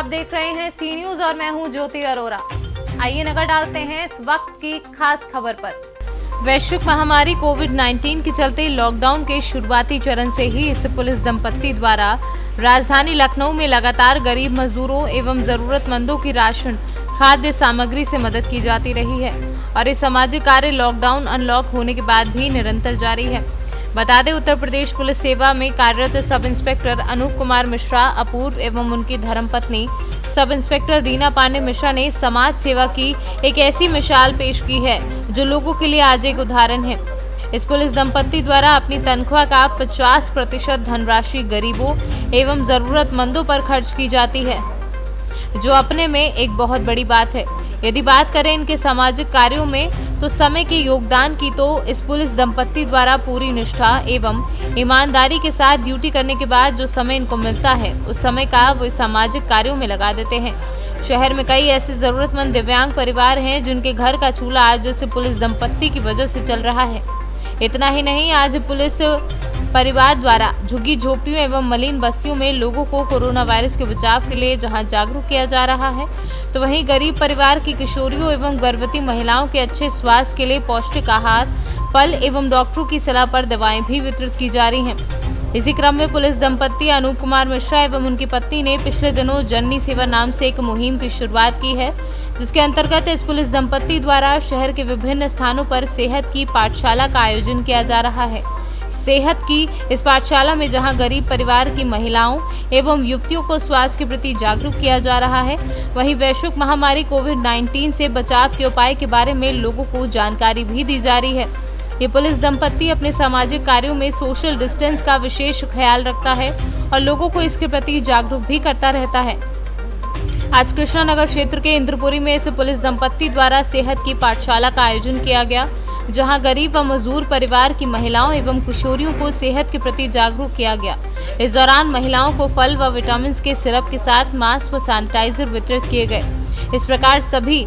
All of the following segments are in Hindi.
आप देख रहे हैं सी न्यूज और मैं हूं ज्योति अरोरा। आइए नजर डालते हैं इस वक्त की खास खबर पर। वैश्विक महामारी कोविड-19 के चलते लॉकडाउन के शुरुआती चरण से ही इस पुलिस दंपत्ति द्वारा राजधानी लखनऊ में लगातार गरीब मजदूरों एवं जरूरतमंदों की राशन खाद्य सामग्री से मदद की जाती रही है और ये सामाजिक कार्य लॉकडाउन अनलॉक होने के बाद भी निरंतर जारी है। बता दें, उत्तर प्रदेश पुलिस सेवा में कार्यरत सब इंस्पेक्टर अनूप कुमार मिश्रा अपूर्व एवं उनकी धर्मपत्नी सब इंस्पेक्टर रीना पांडे मिश्रा ने समाज सेवा की एक ऐसी मिसाल पेश की है जो लोगों के लिए आज एक उदाहरण है। इस पुलिस दंपत्ति द्वारा अपनी तनख्वाह का 50% धनराशि गरीबों एवं जरूरतमंदों पर खर्च की जाती है, जो अपने में एक बहुत बड़ी बात है। यदि बात करें इनके सामाजिक कार्यों में तो समय के योगदान की, तो इस पुलिस दंपत्ति द्वारा पूरी निष्ठा एवं ईमानदारी के साथ ड्यूटी करने के बाद जो समय इनको मिलता है उस समय का वो सामाजिक कार्यों में लगा देते हैं। शहर में कई ऐसे जरूरतमंद दिव्यांग परिवार हैं जिनके घर का चूल्हा आज इस पुलिस दंपत्ति की वजह से चल रहा है। इतना ही नहीं, आज पुलिस परिवार द्वारा झुग्गी झोपड़ियों एवं मलिन बस्तियों में लोगों को कोरोना वायरस के बचाव के लिए जहां जागरूक किया जा रहा है, तो वहीं गरीब परिवार की किशोरियों एवं गर्भवती महिलाओं के अच्छे स्वास्थ्य के लिए पौष्टिक आहार, फल एवं डॉक्टरों की सलाह पर दवाएं भी वितरित की जा रही हैं। इसी क्रम में पुलिस दंपत्ति अनूप कुमार मिश्रा एवं उनकी पत्नी ने पिछले दिनों जननी सेवा नाम से एक मुहिम की शुरुआत की है, जिसके अंतर्गत इस पुलिस दंपत्ति द्वारा शहर के विभिन्न स्थानों पर सेहत की पाठशाला का आयोजन किया जा रहा है। सेहत की इस पाठशाला में जहां गरीब परिवार की महिलाओं एवं युवतियों को स्वास्थ्य के प्रति जागरूक किया जा रहा है, वहीं वैश्विक महामारी कोविड-19 से बचाव के उपाय के बारे में लोगों को जानकारी भी दी जा रही है। ये पुलिस दंपत्ति अपने सामाजिक कार्यों में सोशल डिस्टेंस का विशेष ख्याल रखता है और लोगों को इसके प्रति जागरूक भी करता रहता है। आज कृष्णानगर क्षेत्र के इंद्रपुरी में इस पुलिस दंपत्ति द्वारा सेहत की पाठशाला का आयोजन किया गया, जहां गरीब व मजदूर परिवार की महिलाओं एवं किशोरियों को सेहत के प्रति जागरूक किया गया। इस दौरान महिलाओं को फल व विटामिन के सिरप के साथ मास्क व सैनिटाइजर वितरित किए गए। इस प्रकार सभी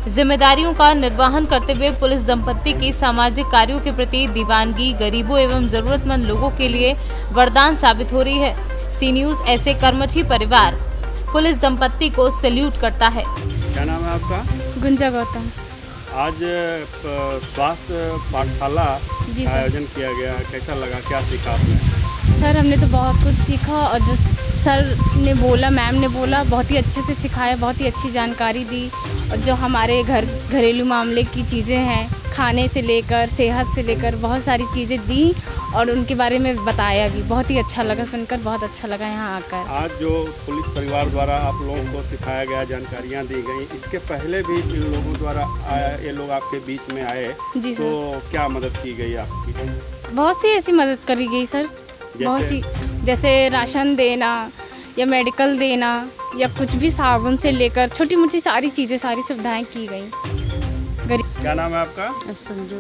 जिम्मेदारियों का निर्वहन करते हुए पुलिस दंपत्ति की सामाजिक कार्यों के प्रति दीवानगी गरीबों एवं जरूरतमंद लोगों के लिए वरदान साबित हो रही है। सी न्यूज ऐसे कर्मठी परिवार पुलिस दंपत्ति को सैल्यूट करता है। क्या नाम है आपका? गुंजा गौतम। आज स्वास्थ्य पाठशाला आयोजन किया गया, कैसा लगा, क्या सीखा आपने? सर, हमने तो बहुत कुछ सीखा और जो सर ने बोला, मैम ने बोला, बहुत ही अच्छे से सिखाया, बहुत ही अच्छी जानकारी दी और जो हमारे घरेलू मामले की चीज़ें हैं, खाने से लेकर सेहत से लेकर बहुत सारी चीज़ें दी और उनके बारे में बताया भी। बहुत ही अच्छा लगा सुनकर, बहुत अच्छा लगा यहाँ आकर। आज जो पुलिस परिवार द्वारा आप लोगों को सिखाया गया, जानकारियाँ दी गई, इसके पहले भी इन लोगों द्वारा ये लोग आपके बीच में आए जी सर, तो क्या मदद की गई आपकी? बहुत सी ऐसी मदद करी गई सर, बहुत सी, जैसे राशन देना या मेडिकल देना या कुछ भी साबुन से लेकर छोटी मोटी सारी चीज़ें, सारी सुविधाएं की गई। क्या नाम है आपका? संजू।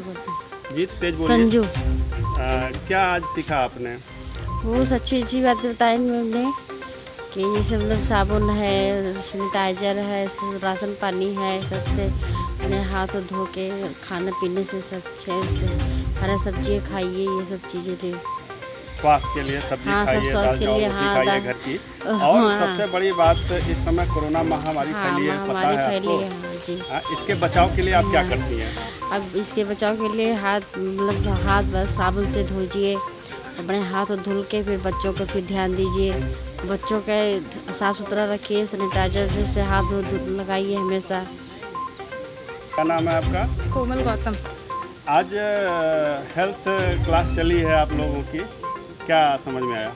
जी तेज बोलिए। संजू। क्या आज सीखा आपने? बहुत अच्छी बात बताई मैंने कि ये सब लोग साबुन है, सैनिटाइजर है, राशन पानी है, सबसे अपने हाथ धो के खाने पीने से सब अच्छे से हरा सब्जी खाइए, ये सब चीज़ें ले स्वास्थ्य के लिए सब्जी खाइए, दाल चावल खाइए घर की। और सबसे बड़ी बात, इस समय कोरोना महामारी फैली है, पता है आपको? जी। इसके बचाव के लिए आप क्या करती हैं? अब इसके बचाव के लिए हाथ बस साबुन से धोइए, अपने हाथ धुल के फिर बच्चों को फिर ध्यान दीजिए, बच्चों के साफ सुथरा रखिए, सैनिटाइजर से हाथ लगाइए हमेशा। क्या नाम है आपका? कोमल गौतम। आज हेल्थ क्लास चली है आप लोगों की, क्या समझ में आया?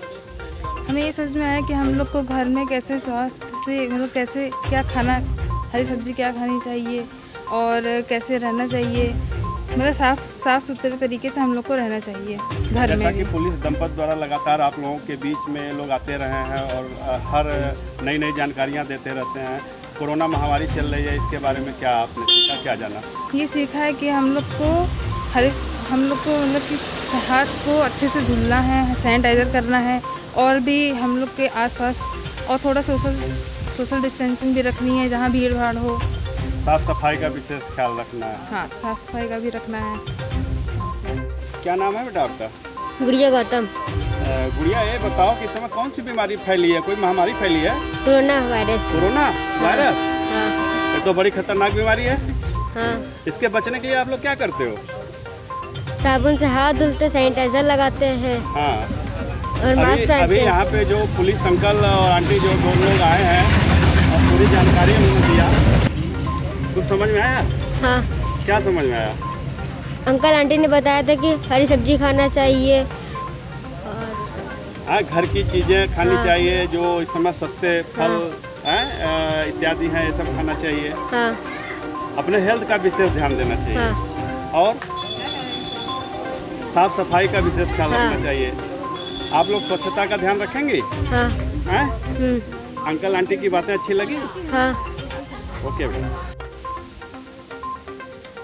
हमें ये समझ में आया कि हम लोग को घर में कैसे स्वास्थ्य से, मतलब कैसे क्या खाना, हरी सब्जी क्या खानी चाहिए और कैसे रहना चाहिए, मतलब साफ सुथरे तरीके से हम लोग को रहना चाहिए घर में। जैसा कि पुलिस दंपत्ति द्वारा लगातार आप लोगों के बीच में लोग आते रहे हैं और हर नई जानकारियाँ देते रहते हैं। कोरोना महामारी चल रही है, इसके बारे में क्या आपने सीखा, क्या जाना? ये सीखा है कि हम लोग को मतलब कि हाथ को अच्छे से धुलना है, सैनिटाइज़र करना है और भी हम लोग के आसपास और थोड़ा सोशल डिस्टेंसिंग भी रखनी है, जहाँ भीड़ भाड़ हो। साफ सफाई का विशेष ख्याल रखना है। हाँ, साफ सफाई का भी रखना है। क्या नाम है बेटा आपका? गुड़िया गौतम। गुड़िया ये बताओ कि इस समय कौन सी बीमारी फैली है, कोई महामारी फैली है? Corona virus. Corona virus? हाँ ये तो बड़ी खतरनाक बीमारी है। हाँ। इसके बचने के लिए आप लोग क्या करते हो? साबुन से हाथ धुलते, सैनिटाइजर लगाते हैं हाँ, और मास्क अभी पहनते हैं। यहाँ पे जो पुलिस अंकल और आंटी जो दो लोग आए हैं और पूरी जानकारी उन्होंने दिया, कुछ समझ में आया? हाँ, क्या समझ में आया? अंकल आंटी ने बताया था कि हरी सब्जी खाना चाहिए। हाँ, घर की चीज़ें खानी हाँ। चाहिए, जो इस समय सस्ते फल इत्यादि हैं, ये सब खाना चाहिए। हाँ अपने हेल्थ का विशेष ध्यान देना चाहिए। हाँ और साफ सफाई का विशेष ख्याल हाँ। रखना चाहिए। आप लोग स्वच्छता का ध्यान रखेंगे? हाँ। हैं? हम्म। अंकल आंटी की बातें अच्छी लगी? हाँ। ओके बेटा।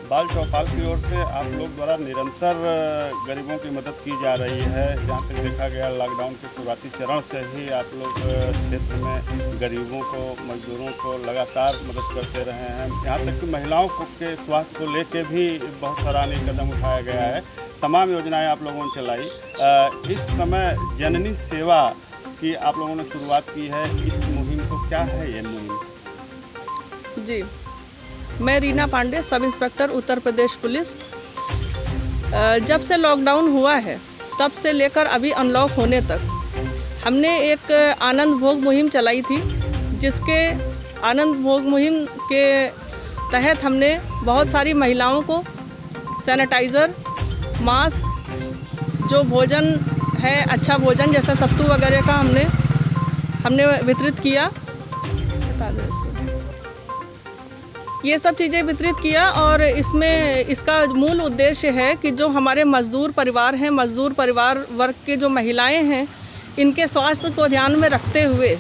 बाल चौपाल की ओर से आप लोग द्वारा निरंतर गरीबों की मदद की जा रही है। जहाँ तक देखा गया लॉकडाउन के शुरुआती चरण से ही आप लोग क्षेत्र में गरीबों को, मजदूरों को लगातार मदद करते रहे हैं। यहाँ तक कि महिलाओं के स्वास्थ्य को लेकर भी बहुत सराहनीय कदम उठाया गया है। तमाम योजनाएं आप लोगों ने चलाई। इस समय जननी सेवा की आप लोगों ने शुरुआत की है। इस मुहिम को क्या है ये मुहिम? जी, मैं Reena Pandey, sub inspector Uttar Pradesh police. जब से लॉकडाउन हुआ है तब से लेकर अभी अनलॉक होने तक हमने एक आनंद भोग मुहिम चलाई थी, जिसके आनंद भोग मुहिम के तहत हमने बहुत सारी महिलाओं को सैनिटाइज़र, मास्क, जो भोजन है अच्छा भोजन जैसा सत्तू वगैरह का हमने वितरित किया। ये सब चीज़ें वितरित किया और इसमें इसका मूल उद्देश्य है कि जो हमारे मज़दूर परिवार हैं, मज़दूर परिवार वर्ग के जो महिलाएं हैं, इनके स्वास्थ्य को ध्यान में रखते हुए,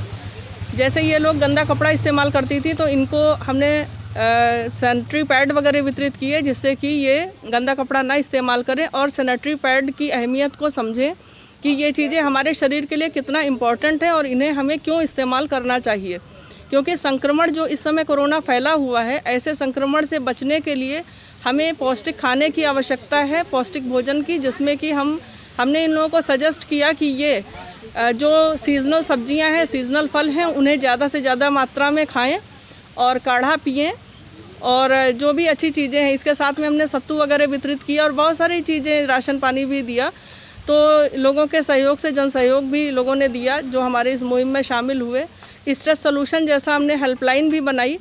जैसे ये लोग गंदा कपड़ा इस्तेमाल करती थी तो इनको हमने सैनिटरी पैड वगैरह वितरित किए, जिससे कि ये गंदा कपड़ा ना इस्तेमाल करें और सैनिटरी पैड की अहमियत को समझें कि ये चीज़ें हमारे शरीर के लिए कितना इम्पॉर्टेंट है और इन्हें हमें क्यों इस्तेमाल करना चाहिए। क्योंकि संक्रमण जो इस समय कोरोना फैला हुआ है, ऐसे संक्रमण से बचने के लिए हमें पौष्टिक खाने की आवश्यकता है, पौष्टिक भोजन की, जिसमें कि हमने इन लोगों को सजेस्ट किया कि ये जो सीज़नल सब्जियां हैं, सीज़नल फल हैं, उन्हें ज़्यादा से ज़्यादा मात्रा में खाएं और काढ़ा पिएं और जो भी अच्छी चीज़ें हैं। इसके साथ में हमने सत्तू वगैरह वितरित किया और बहुत सारी चीज़ें, राशन पानी भी दिया। तो लोगों के सहयोग से जन सहयोग भी लोगों ने दिया जो हमारे इस मुहिम में शामिल हुए। स्ट्रेस सोल्यूशन जैसा हमने हेल्पलाइन भी बनाई।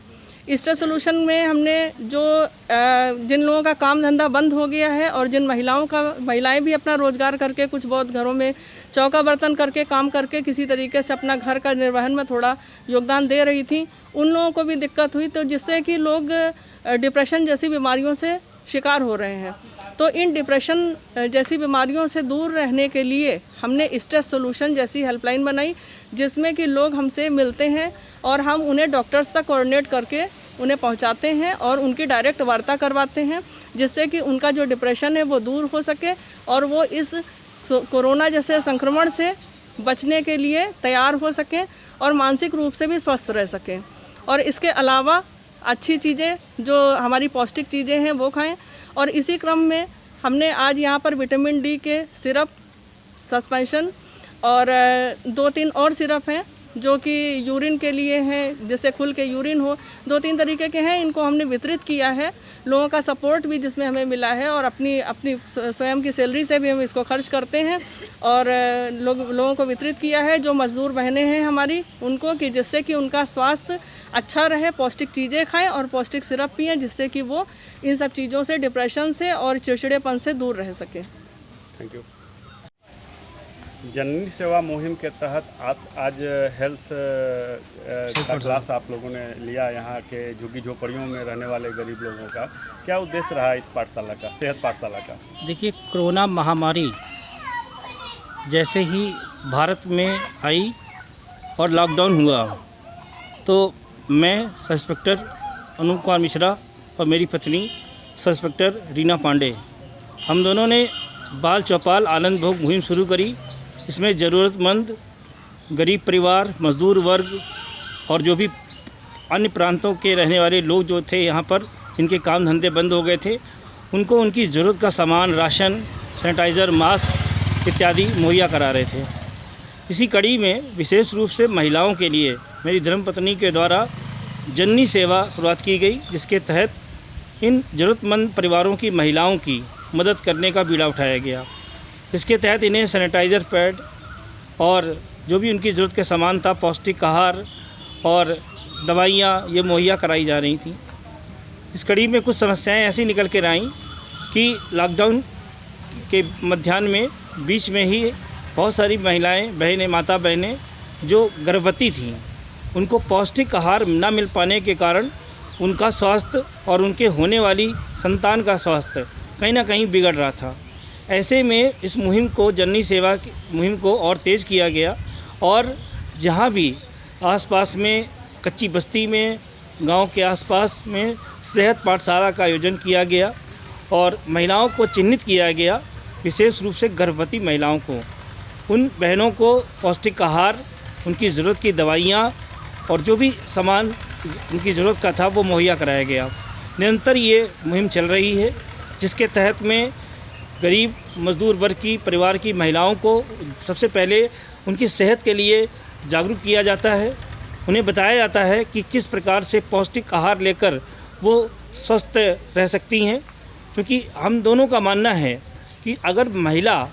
स्ट्रेस सोल्यूशन में हमने जो जिन लोगों का काम धंधा बंद हो गया है और जिन महिलाएं भी अपना रोज़गार करके कुछ बहुत घरों में चौका बर्तन करके काम करके किसी तरीके से अपना घर का निर्वहन में थोड़ा योगदान दे रही थी, उन लोगों को भी दिक्कत हुई, तो जिससे कि लोग डिप्रेशन जैसी बीमारियों से शिकार हो रहे हैं। तो इन डिप्रेशन जैसी बीमारियों से दूर रहने के लिए हमने स्ट्रेस सोल्यूशन जैसी हेल्पलाइन बनाई, जिसमें कि लोग हमसे मिलते हैं और हम उन्हें डॉक्टर्स तक कोऑर्डिनेट करके उन्हें पहुंचाते हैं और उनकी डायरेक्ट वार्ता करवाते हैं, जिससे कि उनका जो डिप्रेशन है वो दूर हो सके और वो इस कोरोना जैसे संक्रमण से बचने के लिए तैयार हो सकें और मानसिक रूप से भी स्वस्थ रह सकें। और इसके अलावा अच्छी चीज़ें जो हमारी पौष्टिक चीज़ें हैं वो खाएं। और इसी क्रम में हमने आज यहाँ पर विटामिन डी के सिरप, सस्पेंशन और 2-3 और सिरप हैं जो कि यूरिन के लिए हैं, जैसे खुल के यूरिन हो, 2-3 तरीके के हैं, इनको हमने वितरित किया है। लोगों का सपोर्ट भी जिसमें हमें मिला है और अपनी स्वयं की सैलरी से भी हम इसको खर्च करते हैं और लोगों को वितरित किया है, जो मज़दूर बहनें हैं हमारी उनको, कि जिससे कि उनका स्वास्थ्य अच्छा रहे, पौष्टिक चीज़ें खाएं और पौष्टिक सिरप पिएं, जिससे कि वो इन सब चीज़ों से, डिप्रेशन से और चिड़चिड़ेपन से दूर रह सकें। Thank you. जननी सेवा मुहिम के तहत आज हेल्थ का क्लास आप लोगों ने लिया। यहाँ के झुग्गी झोपड़ियों में रहने वाले गरीब लोगों का क्या उद्देश्य रहा इस पाठशाला का, सेहत पाठशाला का? देखिए, कोरोना महामारी जैसे ही भारत में आई और लॉकडाउन हुआ तो मैं सब इंस्पेक्टर अनूप कुमार मिश्रा और मेरी पत्नी सब इंस्पेक्टर रीना पांडे, हम दोनों ने बाल चौपाल आनंद भोग मुहिम शुरू करी। इसमें ज़रूरतमंद गरीब परिवार, मज़दूर वर्ग और जो भी अन्य प्रांतों के रहने वाले लोग जो थे यहाँ पर, इनके काम धंधे बंद हो गए थे, उनको उनकी ज़रूरत का सामान, राशन, सैनिटाइज़र, मास्क इत्यादि मुहैया करा रहे थे। इसी कड़ी में विशेष रूप से महिलाओं के लिए मेरी धर्मपत्नी के द्वारा जननी सेवा शुरुआत की गई, जिसके तहत इन ज़रूरतमंद परिवारों की महिलाओं की मदद करने का बीड़ा उठाया गया। इसके तहत इन्हें सैनिटाइज़र पैड और जो भी उनकी ज़रूरत के सामान था, पौष्टिक आहार और दवाइयाँ ये मुहैया कराई जा रही थी। इस कड़ी में कुछ समस्याएं ऐसी निकल कर आईं कि लॉकडाउन के मध्याह्न में बीच में ही बहुत सारी महिलाएं, बहनें, माता बहनें जो गर्भवती थीं, उनको पौष्टिक आहार न मिल पाने के कारण उनका स्वास्थ्य और उनके होने वाली संतान का स्वास्थ्य कहीं ना कहीं बिगड़ रहा था। ऐसे में इस मुहिम को, जननी सेवा की मुहिम को और तेज़ किया गया और जहाँ भी आसपास में कच्ची बस्ती में, गांव के आसपास में सेहत पाठशाला का आयोजन किया गया और महिलाओं को चिन्हित किया गया, विशेष रूप से गर्भवती महिलाओं को। उन बहनों को पौष्टिक आहार, उनकी ज़रूरत की दवाइयाँ और जो भी सामान उनकी ज़रूरत का था वो मुहैया कराया गया। निरंतर ये मुहिम चल रही है, जिसके तहत में गरीब मजदूर वर्ग की परिवार की महिलाओं को सबसे पहले उनकी सेहत के लिए जागरूक किया जाता है। उन्हें बताया जाता है कि किस प्रकार से पौष्टिक आहार लेकर वो स्वस्थ रह सकती हैं, क्योंकि हम दोनों का मानना है कि अगर महिला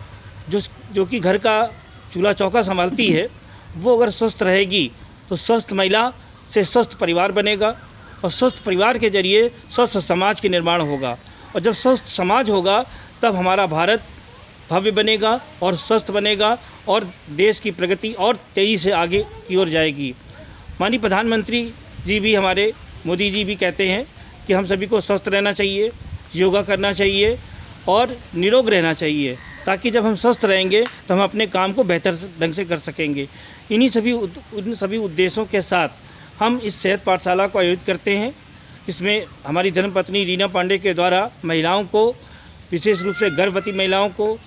जो कि घर का चूल्हा चौका संभालती है, वो अगर स्वस्थ रहेगी तो स्वस्थ महिला से स्वस्थ परिवार बनेगा और स्वस्थ परिवार के जरिए स्वस्थ समाज के निर्माण होगा। और जब स्वस्थ समाज होगा तब हमारा भारत भव्य बनेगा और स्वस्थ बनेगा और देश की प्रगति और तेज़ी से आगे की ओर जाएगी। माननीय प्रधानमंत्री जी भी, हमारे मोदी जी भी कहते हैं कि हम सभी को स्वस्थ रहना चाहिए, योगा करना चाहिए और निरोग रहना चाहिए, ताकि जब हम स्वस्थ रहेंगे तो हम अपने काम को बेहतर ढंग से कर सकेंगे। उन सभी उद्देश्यों के साथ हम इस सेहत पाठशाला को आयोजित करते हैं। इसमें हमारी धर्मपत्नी रीना पांडे के द्वारा महिलाओं को, विशेष रूप से गर्भवती महिलाओं को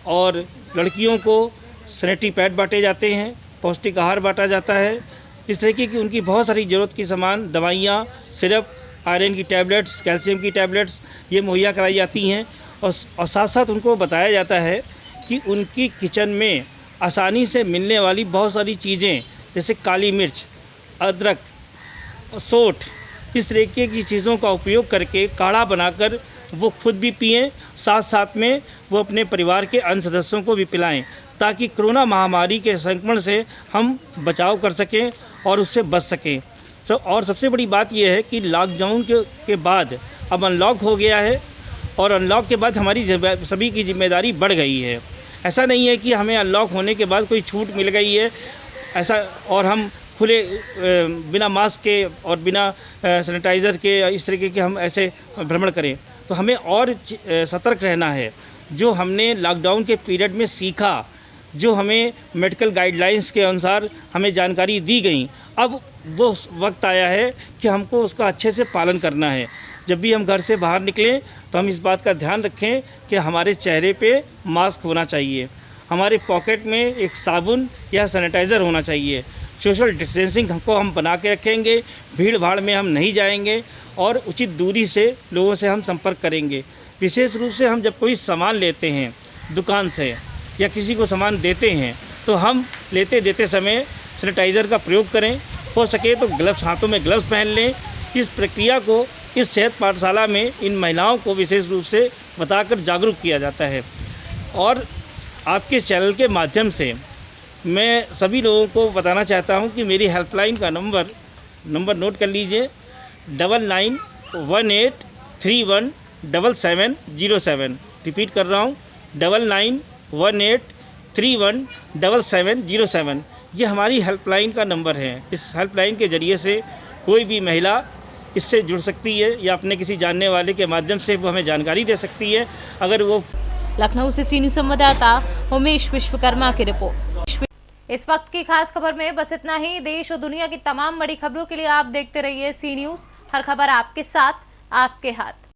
और लड़कियों को सैनिटरी पैड बांटे जाते हैं, पौष्टिक आहार बांटा जाता है। इस तरीके की उनकी बहुत सारी ज़रूरत की सामान, दवाइयाँ, सिरप, आयरन की टैबलेट्स, कैल्शियम की टैबलेट्स ये मुहैया कराई जाती हैं और साथ साथ उनको बताया जाता है कि उनकी किचन में आसानी से मिलने वाली बहुत सारी चीज़ें, जैसे काली मिर्च, अदरक, सोंठ, इस तरीके की चीज़ों का उपयोग करके काढ़ा बनाकर वो खुद भी पिएं, साथ साथ में वो अपने परिवार के अन्य सदस्यों को भी पिलाएं, ताकि कोरोना महामारी के संक्रमण से हम बचाव कर सकें और उससे बच सकें। और सबसे बड़ी बात यह है कि लॉकडाउन के बाद अब अनलॉक हो गया है और अनलॉक के बाद हमारी सभी की जिम्मेदारी बढ़ गई है। ऐसा नहीं है कि हमें अनलॉक होने के बाद कोई छूट मिल गई है ऐसा, और हम खुले बिना मास्क के और बिना सैनिटाइज़र के इस तरीके के हम ऐसे भ्रमण करें। तो हमें और सतर्क रहना है। जो हमने लॉकडाउन के पीरियड में सीखा, जो हमें मेडिकल गाइडलाइंस के अनुसार हमें जानकारी दी गई, अब वो वक्त आया है कि हमको उसका अच्छे से पालन करना है। जब भी हम घर से बाहर निकलें तो हम इस बात का ध्यान रखें कि हमारे चेहरे पे मास्क होना चाहिए, हमारे पॉकेट में एक साबुन या सैनिटाइज़र होना चाहिए, सोशल डिस्टेंसिंग हमको हम बना के रखेंगे, भीड़ भाड़ में हम नहीं जाएंगे और उचित दूरी से लोगों से हम संपर्क करेंगे। विशेष रूप से हम जब कोई सामान लेते हैं दुकान से या किसी को सामान देते हैं तो हम लेते देते समय सैनिटाइज़र का प्रयोग करें, हो सके तो ग्लव्स, हाथों में ग्लव्स पहन लें। इस प्रक्रिया को इस सेहत पाठशाला में इन महिलाओं को विशेष रूप से बताकर जागरूक किया जाता है। और आपके चैनल के माध्यम से मैं सभी लोगों को बताना चाहता हूं कि मेरी हेल्पलाइन का नंबर नोट कर लीजिए, 9918317707। रिपीट कर रहा हूँ, 9918317707। ये हमारी हेल्पलाइन का नंबर है। इस हेल्पलाइन के ज़रिए से कोई भी महिला इससे जुड़ सकती है या अपने किसी जानने वाले के माध्यम से वो हमें जानकारी दे सकती है। अगर वो लखनऊ से सी न्यूज़ संवाददाता उमेश विश्वकर्मा की रिपोर्ट। इस वक्त की खास खबर में बस इतना ही। देश और दुनिया की तमाम बड़ी खबरों के लिए आप देखते रहिए सी न्यूज़। हर खबर आपके साथ, आपके हाथ।